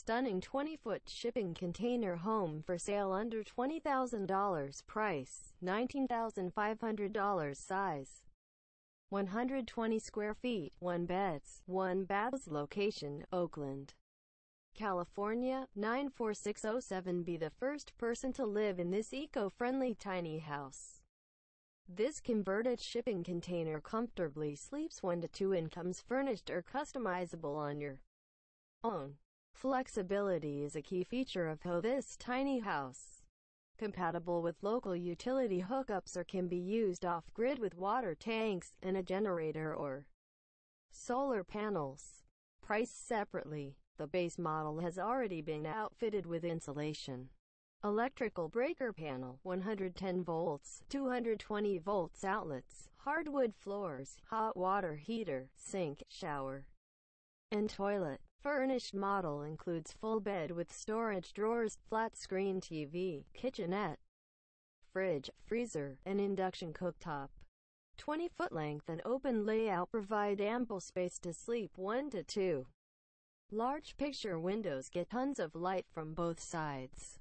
stunning 20-foot shipping container home for sale under $20,000 price, $19,500 size. 120 square feet, 1 beds, 1 baths. Location, Oakland, California, 94607. Be the first person to live in this eco-friendly tiny house. This converted shipping container comfortably sleeps 1 to 2 incomes, furnished or customizable on your own. Flexibility is a key feature of this tiny house. Compatible with local utility hookups or can be used off-grid with water tanks and a generator or solar panels. Priced separately, the base model has already been outfitted with insulation, electrical breaker panel, 110 volts, 220 volts outlets, hardwood floors, hot water heater, sink, shower, and toilet. Furnished model includes full bed with storage drawers, flat screen TV, kitchenette, fridge, freezer, and induction cooktop. 20-foot length and open layout provide ample space to sleep 1 to 2. Large picture windows get tons of light from both sides.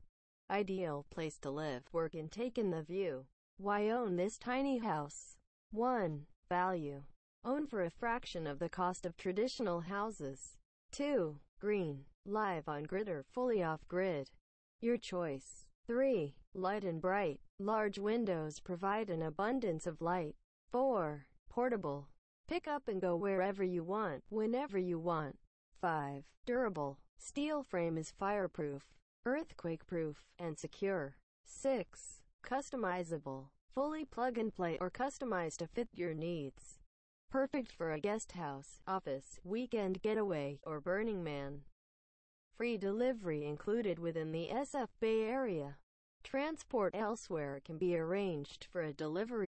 Ideal place to live, work, and take in the view. Why own this tiny house? 1. Value. Own for a fraction of the cost of traditional houses. 2. Green, live on-grid or fully off-grid. Your choice. 3. Light and bright. Large windows provide an abundance of light. 4. Portable. Pick up and go wherever you want, whenever you want. 5. Durable. Steel frame is fireproof, earthquake-proof, and secure. 6. Customizable. Fully plug-and-play or customized to fit your needs. Perfect for a guest house, office, weekend getaway, or Burning Man. Free delivery included within the SF Bay Area. Transport elsewhere can be arranged for a delivery